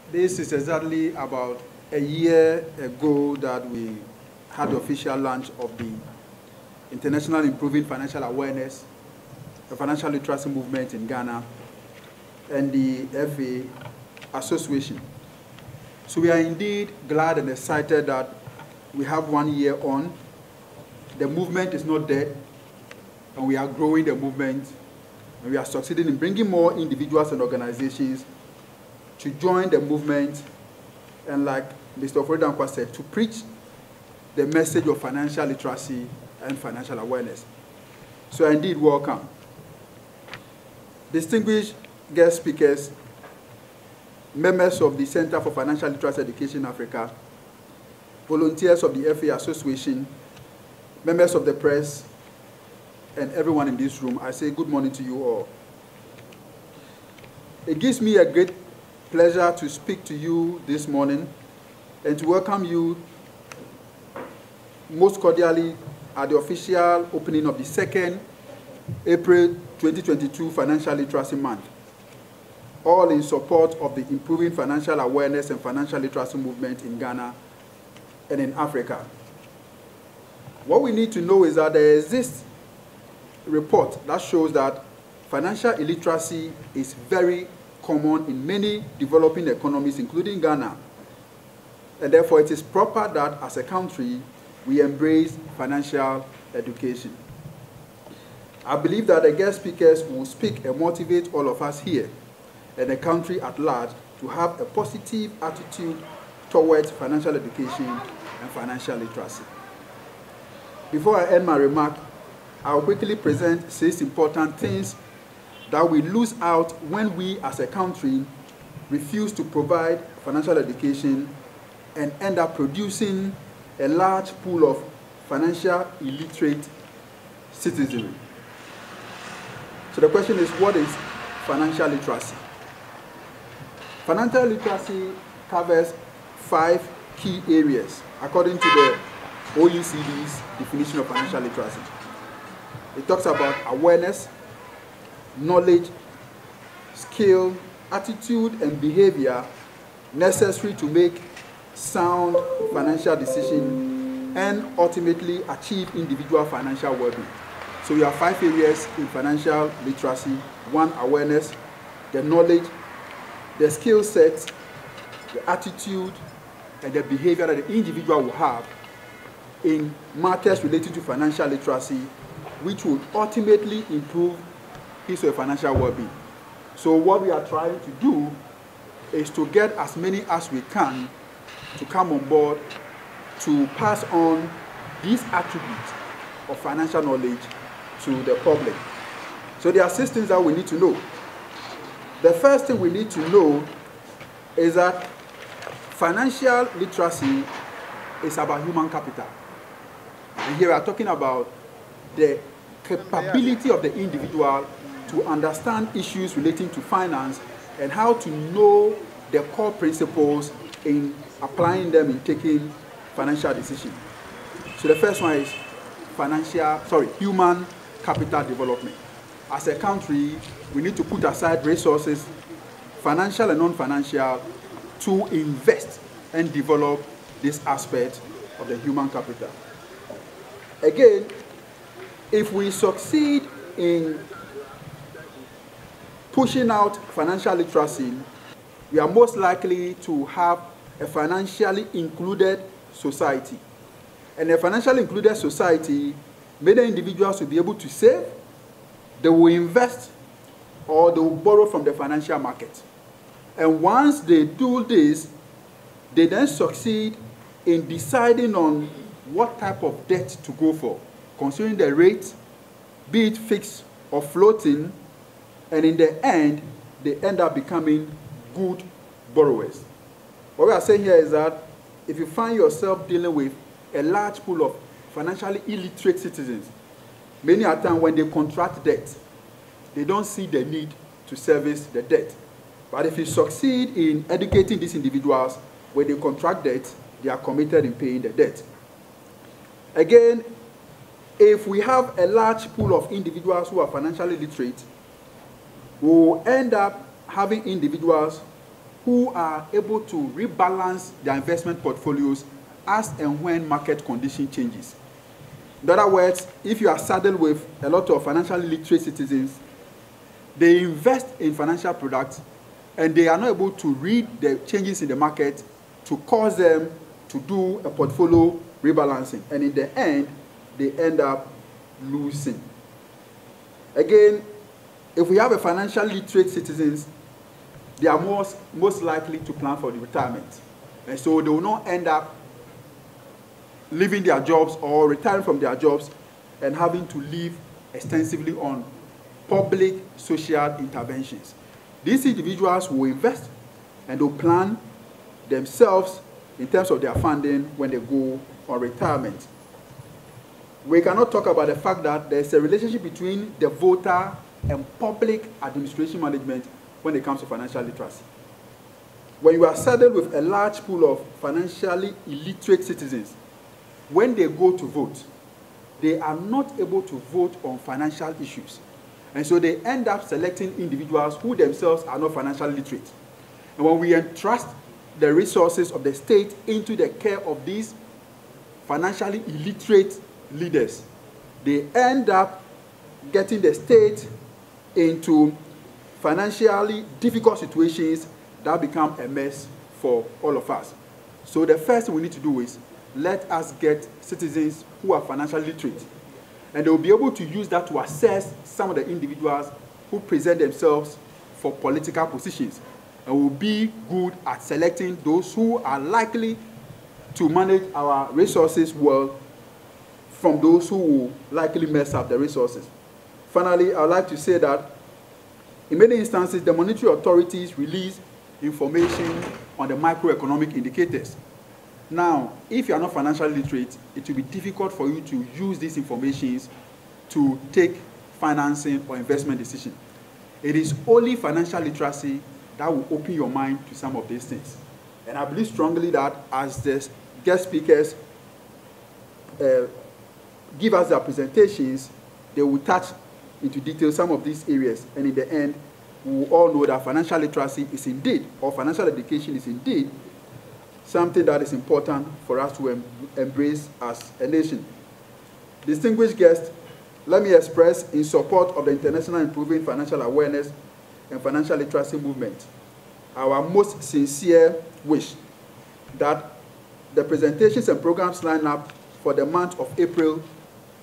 This is exactly about a year ago that we had the official launch of the International Improving Financial Awareness, the Financial Literacy Movement in Ghana, and the FA Association. So we are indeed glad and excited that we have 1 year on. The movement is not dead, and we are growing the movement, and we are succeeding in bringing more individuals and organizations to join the movement, and like Mr. Ofredankwa said, to preach the message of financial literacy and financial awareness. So indeed, welcome. Distinguished guest speakers, members of the Center for Financial Literacy Education Africa, volunteers of the FA Association, members of the press, and everyone in this room, I say good morning to you all. It gives me a great pleasure to speak to you this morning and to welcome you most cordially at the official opening of the 2nd April 2022 Financial Literacy Month, all in support of the Improving Financial Awareness and Financial Literacy Movement in Ghana and in Africa. What we need to know is that there exists a report that shows that financial illiteracy is very common in many developing economies, including Ghana. And therefore, it is proper that as a country, we embrace financial education. I believe that the guest speakers will speak and motivate all of us here and the country at large to have a positive attitude towards financial education and financial literacy. Before I end my remark, I will quickly present 6 important things that we lose out when we as a country refuse to provide financial education and end up producing a large pool of financial illiterate citizenry. So the question is, what is financial literacy? Financial literacy covers 5 key areas according to the OECD's definition of financial literacy. It talks about awareness, knowledge, skill, attitude, and behavior necessary to make sound financial decisions and ultimately achieve individual financial well-being. So we have 5 areas in financial literacy: 1, awareness; the knowledge; the skill set; the attitude, and the behavior that the individual will have in matters related to financial literacy, which will ultimately improve his or her financial well-being. So what we are trying to do is to get as many as we can to come on board to pass on these attributes of financial knowledge to the public. So there are 6 things that we need to know. The first thing we need to know is that financial literacy is about human capital. And here we are talking about the capability of the individual to understand issues relating to finance and how to know the core principles in applying them in taking financial decisions. So the first one is human capital development. As a country, we need to put aside resources, financial and non-financial, to invest and develop this aspect of the human capital. Again, if we succeed in pushing out financial literacy, we are most likely to have a financially included society. And a financially included society, many individuals will be able to save, they will invest, or they will borrow from the financial market. And once they do this, they then succeed in deciding on what type of debt to go for, considering the rate, be it fixed or floating, and in the end, they end up becoming good borrowers. What we are saying here is that if you find yourself dealing with a large pool of financially illiterate citizens, many a time when they contract debt, they don't see the need to service the debt. But if you succeed in educating these individuals, when they contract debt, they are committed in paying the debt. Again, if we have a large pool of individuals who are financially literate, we will end up having individuals who are able to rebalance their investment portfolios as and when market condition changes. In other words, if you are saddled with a lot of financially literate citizens, they invest in financial products and they are not able to read the changes in the market to cause them to do a portfolio rebalancing. And in the end, they end up losing. Again, if we have a financially literate citizens, they are most likely to plan for the retirement. And so they will not end up leaving their jobs or retiring from their jobs and having to live extensively on public social interventions. These individuals will invest and will plan themselves in terms of their funding when they go on retirement. We cannot talk about the fact that there's a relationship between the voter and public administration management when it comes to financial literacy. When you are saddled with a large pool of financially illiterate citizens, when they go to vote, they are not able to vote on financial issues. And so they end up selecting individuals who themselves are not financially literate. And when we entrust the resources of the state into the care of these financially illiterate leaders, they end up getting the state into financially difficult situations that become a mess for all of us. So the first thing we need to do is let us get citizens who are financially literate. And they will be able to use that to assess some of the individuals who present themselves for political positions, and will be good at selecting those who are likely to manage our resources well from those who will likely mess up the resources. Finally, I would like to say that in many instances, the monetary authorities release information on the macroeconomic indicators. Now, if you are not financially literate, it will be difficult for you to use these informations to take financing or investment decisions. It is only financial literacy that will open your mind to some of these things. And I believe strongly that as the guest speakers give us their presentations, they will touch into detail some of these areas. And in the end, we will all know that financial literacy is indeed, or financial education is indeed, something that is important for us to embrace as a nation. Distinguished guests, let me express in support of the International Improving Financial Awareness and Financial Literacy Movement our most sincere wish that the presentations and programs lined up for the month of April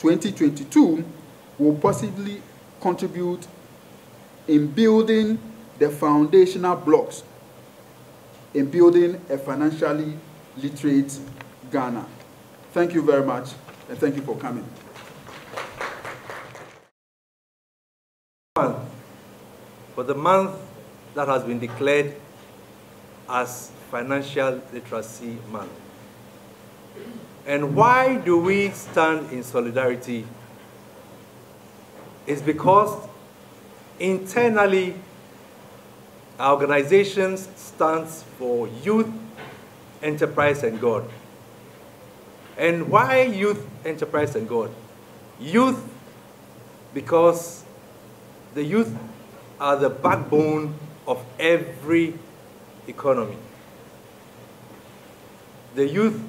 2022 will possibly contribute in building the foundational blocks in building a financially literate Ghana. Thank you very much, and thank you for coming. For the month that has been declared as Financial Literacy Month. And why do we stand in solidarity? It's because internally, our organization stands for Youth, Enterprise, and God. And why Youth, Enterprise, and God? Youth, because the youth are the backbone of every economy. The youth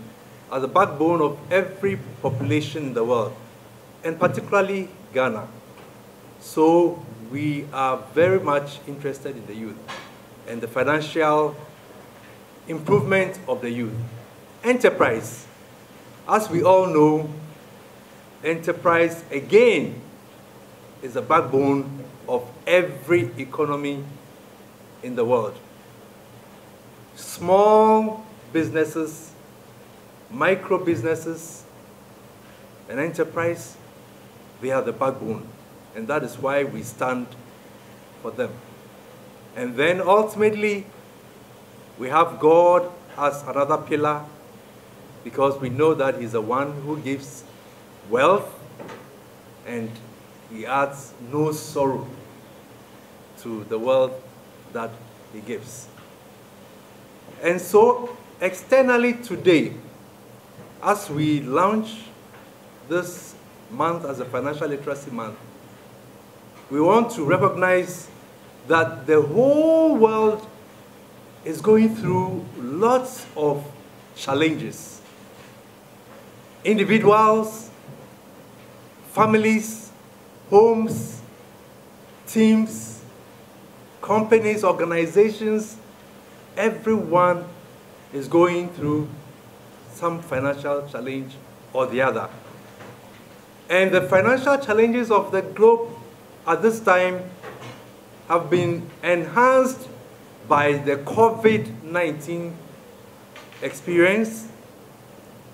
are the backbone of every population in the world, and particularly Ghana. So we are very much interested in the youth and the financial improvement of the youth. Enterprise. As we all know, enterprise, again, is the backbone of every economy in the world. Small businesses, micro businesses, and enterprise, they are the backbone. And that is why we stand for them. And then ultimately, we have God as another pillar, because we know that He's the one who gives wealth, and He adds no sorrow to the wealth that He gives. And so, externally today, as we launch this month as a Financial Literacy Month, we want to recognize that the whole world is going through lots of challenges. Individuals, families, homes, teams, companies, organizations, everyone is going through some financial challenge or the other. And the financial challenges of the globe at this time have been enhanced by the COVID-19 experience,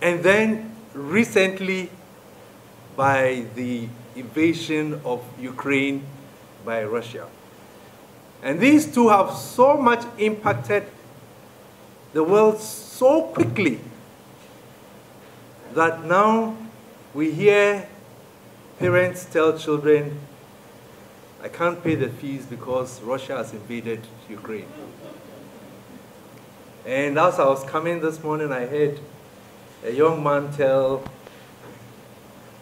and then recently by the invasion of Ukraine by Russia. And these two have so much impacted the world so quickly that now we hear parents tell children, I can't pay the fees because Russia has invaded Ukraine. And as I was coming this morning, I heard a young man tell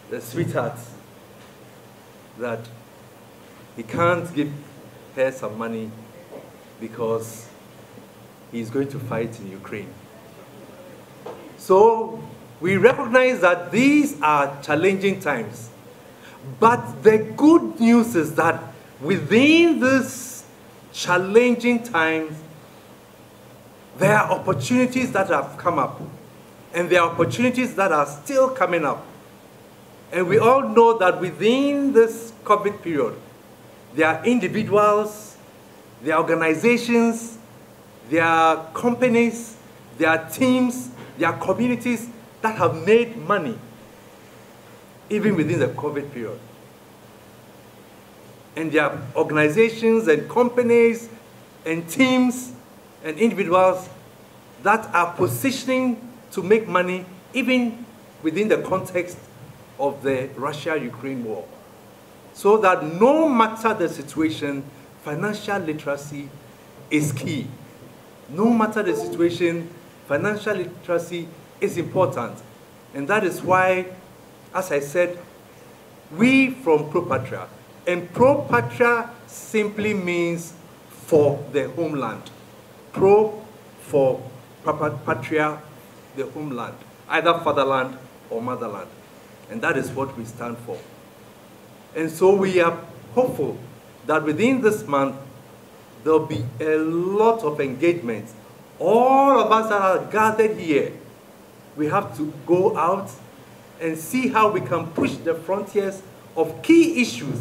the sweetheart that he can't give her some money because he's going to fight in Ukraine. So we recognize that these are challenging times. But the good news is that within this challenging times, there are opportunities that have come up, and there are opportunities that are still coming up. And we all know that within this COVID period, there are individuals, there are organizations, there are companies, there are teams, there are communities that have made money even within the COVID period. And there are organizations and companies and teams and individuals that are positioning to make money even within the context of the Russia-Ukraine war. So that no matter the situation, financial literacy is key. No matter the situation, financial literacy is important. And that is why, as I said, we from Pro Patria, and Pro Patria simply means for the homeland. Pro for Patria, the homeland, either fatherland or motherland. And that is what we stand for. And so we are hopeful that within this month, there'll be a lot of engagement. All of us that are gathered here, we have to go out and see how we can push the frontiers of key issues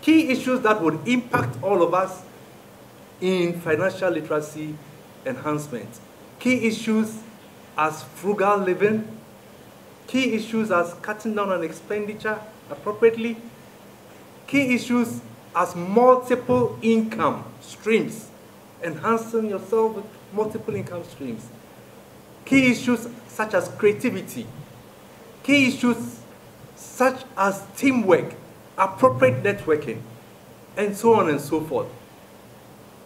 that would impact all of us in financial literacy enhancement. Key issues as frugal living, key issues as cutting down on expenditure appropriately, key issues as multiple income streams, enhancing yourself with multiple income streams, key issues such as creativity, key issues such as teamwork, appropriate networking, and so on and so forth.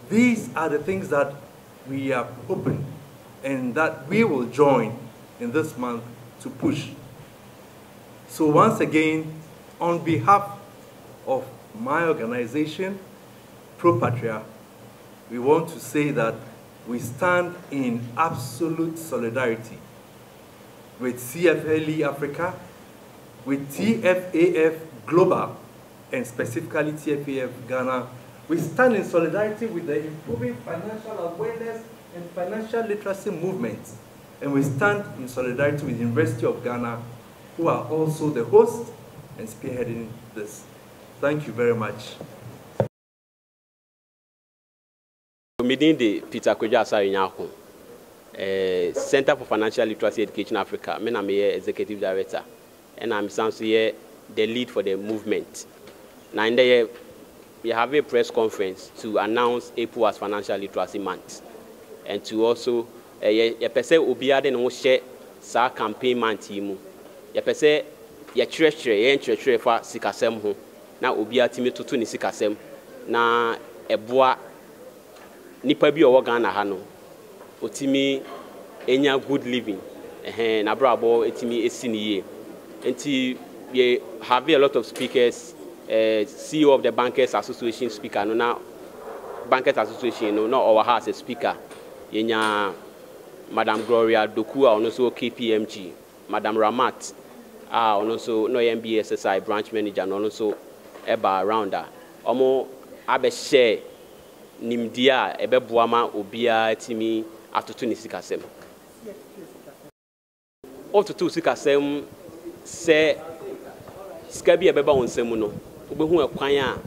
These are the things that we are hoping and that we will join in this month to push. So once again, on behalf of my organization, Pro Patria, we want to say that we stand in absolute solidarity with CFLE Africa, with TFAF Global, and specifically TFAF Ghana. We stand in solidarity with the improving financial awareness and financial literacy movement. And we stand in solidarity with the University of Ghana, who are also the host and spearheading this. Thank you very much. Midindi Peter Kujasa Inyako, Center for Financial Literacy Education Africa. I'm the Executive Director, and I'm the lead for the movement. Now, in the year, we have a press conference to announce April as Financial Literacy Month, and to also obiade no share sa campaign month yimu. Yepese ye chire fa sikasem ho na obia timi tutu ni sikasem na eboa nipa bi owo Ghana ha no otimi enya good living na brabo etimi esi ni ye. Enti we have a lot of speakers, CEO of the Bankers Association speaker no na Bankers Association no our has a speaker. yenya Madam Gloria Doku a ono so KPMG, Madam Ramat a ono so no MBSSI branch manager no ono so eba around a omo abe share nimdia ebe boama obia timi atoto ni sikasem ototo sikasem se skabi ebeba wonsem no obehu ekwan a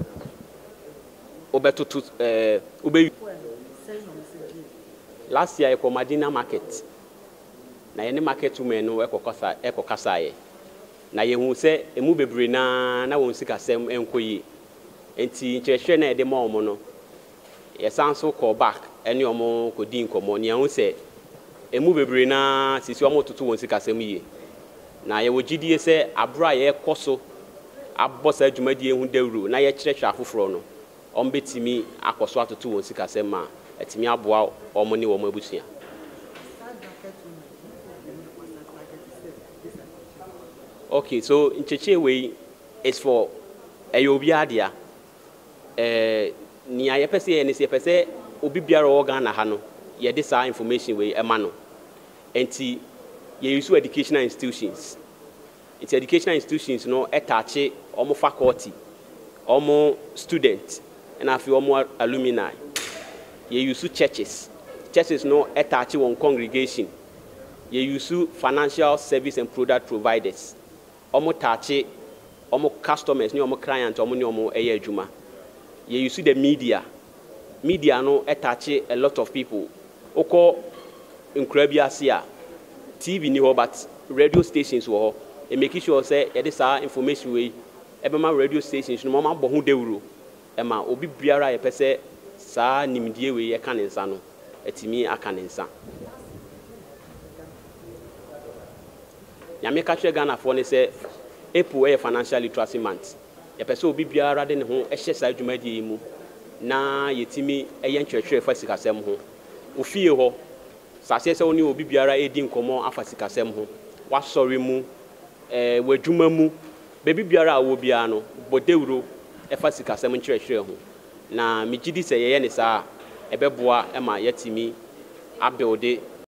obetoto obe last year eko Madina market na ye ne market women no eko kasa ye na ye hu se emu bebre na won sikasem enkoyi enti nkyerehwe na ede ma omo no ye sanso call back ene omo kodi nkomo ne hu se emu bebre na sisi omo tutu won sikasem ye na ye wogidie se abra ye koso abosa adwumadi ehu dawru na ye kyerehwe afoforo no ombetimi akoso atutu won sikasem ma etimi aboa omo ne omo abusia. Okay, so ncheche we is for ayobiadia ni ayepese ni se pese obi biara organ na ha no ye de sa information we ema no enti ye use educational institutions. It's educational institutions no etache omo faculty omo student and afi omo alumni. Ye use churches no etache one congregation. Ye use financial service and product providers. Omo tache omo customers ni omo clients omo ni omo eye adwuma. Ye use the media no etache a lot of people. Oko nkura ase TV ni ho but radio stations wo e make sure say e this information we ebema radio stations no mama bo hu dewuro e ma obi biara ye pese sa nimdie we ye kan nsa no etimi aka nsa ya me ka twe Ghana for ne say April e financial literacy month ye pese obi biara de ne ho e hye sa adwumadie mu na yetimi eye ntwetwe fa sikasem ho ofie ho sase se oni obi biara edi nkomo afa sikasem ho wasori mu wadwuma mu bebi biara awo bia no bodewuro efa sikasem nkyerehwere ho na migidi se ye ne sa ebeboa ema yatimi abuilde